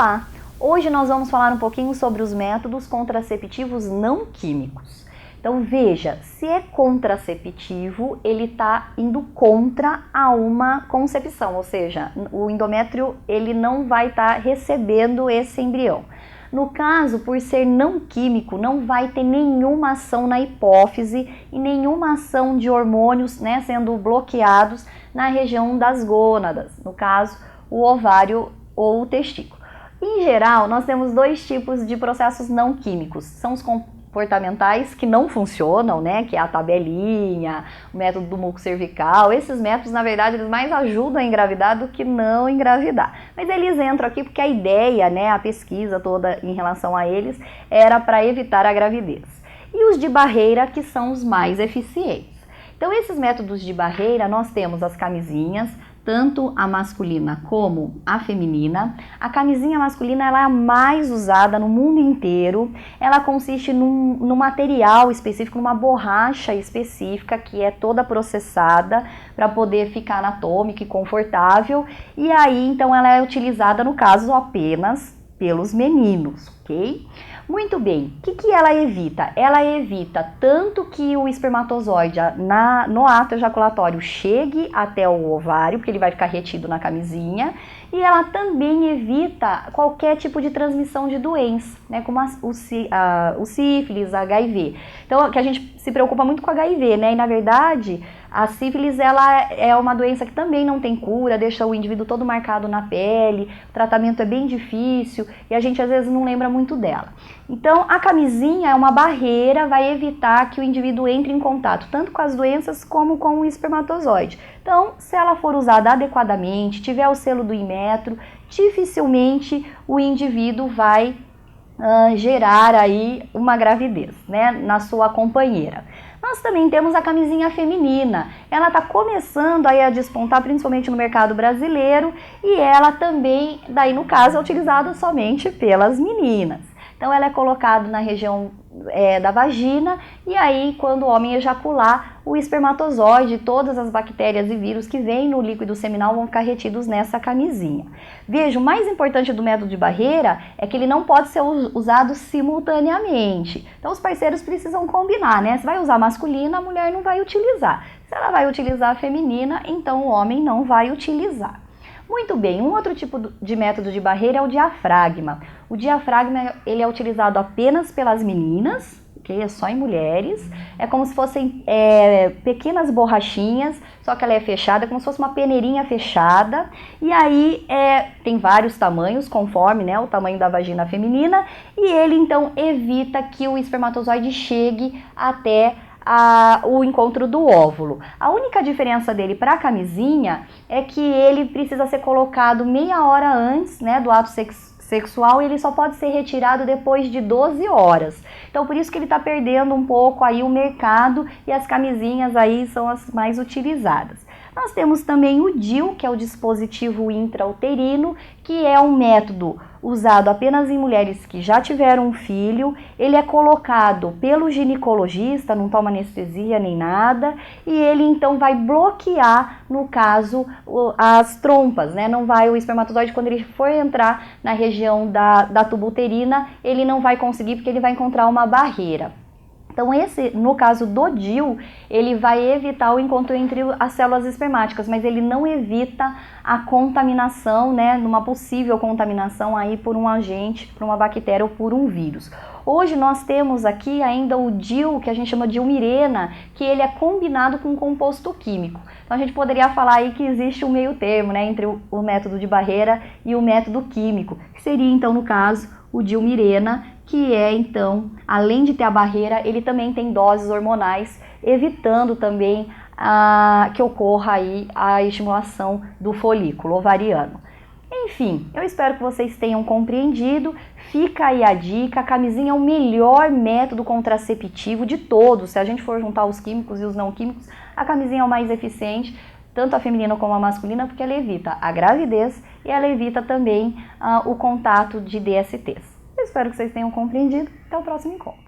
Olá! Hoje nós vamos falar um pouquinho sobre os métodos contraceptivos não químicos. Então veja, se é contraceptivo, ele está indo contra a uma concepção, ou seja, o endométrio ele não vai estar recebendo esse embrião. No caso, por ser não químico, não vai ter nenhuma ação na hipófise e nenhuma ação de hormônios, sendo bloqueados na região das gônadas, no caso, o ovário ou o testículo. Em geral, nós temos dois tipos de processos não químicos. São os comportamentais que não funcionam, que é a tabelinha, o método do muco cervical. Esses métodos, na verdade, eles mais ajudam a engravidar do que não engravidar. Mas eles entram aqui porque a ideia, a pesquisa toda em relação a eles, era para evitar a gravidez. E os de barreira, que são os mais eficientes. Então, esses métodos de barreira, nós temos as camisinhas, tanto a masculina como a feminina. A camisinha masculina ela é a mais usada no mundo inteiro. Ela consiste num material específico, numa borracha específica que é toda processada para poder ficar anatômica e confortável. E aí, então, ela é utilizada, no caso, apenas pelos meninos, ok? Muito bem, o que ela evita? Ela evita tanto que o espermatozoide no ato ejaculatório chegue até o ovário, porque ele vai ficar retido na camisinha, e ela também evita qualquer tipo de transmissão de doença, como o sífilis, a HIV. Então, que a gente se preocupa muito com HIV, e na verdade, a sífilis ela é uma doença que também não tem cura, deixa o indivíduo todo marcado na pele, o tratamento é bem difícil e a gente às vezes não lembra muito dela. Então, a camisinha é uma barreira, vai evitar que o indivíduo entre em contato tanto com as doenças como com o espermatozoide. Então, se ela for usada adequadamente, tiver o selo do Inmetro, dificilmente o indivíduo vai gerar aí uma gravidez, na sua companheira. Nós também temos a camisinha feminina. Ela está começando aí a despontar, principalmente no mercado brasileiro, e ela também, daí no caso, é utilizada somente pelas meninas. Então ela é colocada na região da vagina e aí quando o homem ejacular, o espermatozoide, todas as bactérias e vírus que vêm no líquido seminal vão ficar retidos nessa camisinha. Veja, o mais importante do método de barreira é que ele não pode ser usado simultaneamente. Então os parceiros precisam combinar, Se vai usar masculina, a mulher não vai utilizar. Se ela vai utilizar a feminina, então o homem não vai utilizar. Muito bem, um outro tipo de método de barreira é o diafragma. O diafragma ele é utilizado apenas pelas meninas, ok? É só em mulheres. É como se fossem pequenas borrachinhas, só que ela é fechada, é como se fosse uma peneirinha fechada. E aí tem vários tamanhos, conforme o tamanho da vagina feminina. E ele então evita que o espermatozoide chegue até o encontro do óvulo. A única diferença dele para a camisinha é que ele precisa ser colocado meia hora antes do ato sexual e ele só pode ser retirado depois de 12 horas. Então por isso que ele está perdendo um pouco aí o mercado e as camisinhas aí são as mais utilizadas. Nós temos também o DIU, que é o dispositivo intrauterino, que é um método usado apenas em mulheres que já tiveram um filho. Ele é colocado pelo ginecologista, não toma anestesia nem nada, e ele então vai bloquear, no caso, as trompas, Não vai, o espermatozoide, quando ele for entrar na região da tuba uterina, ele não vai conseguir porque ele vai encontrar uma barreira. Então no caso do DIU, ele vai evitar o encontro entre as células espermáticas, mas ele não evita a contaminação, numa possível contaminação aí por um agente, por uma bactéria ou por um vírus. Hoje nós temos aqui ainda o DIU, que a gente chama de Mirena, que ele é combinado com um composto químico. Então a gente poderia falar aí que existe um meio termo, entre o método de barreira e o método químico, que seria então no caso o DIU Mirena, que é então, além de ter a barreira, ele também tem doses hormonais, evitando também que ocorra aí a estimulação do folículo ovariano. Enfim, eu espero que vocês tenham compreendido. Fica aí a dica, a camisinha é o melhor método contraceptivo de todos. Se a gente for juntar os químicos e os não químicos, a camisinha é o mais eficiente, tanto a feminina como a masculina, porque ela evita a gravidez e ela evita também o contato de DSTs. Eu espero que vocês tenham compreendido. Até o próximo encontro.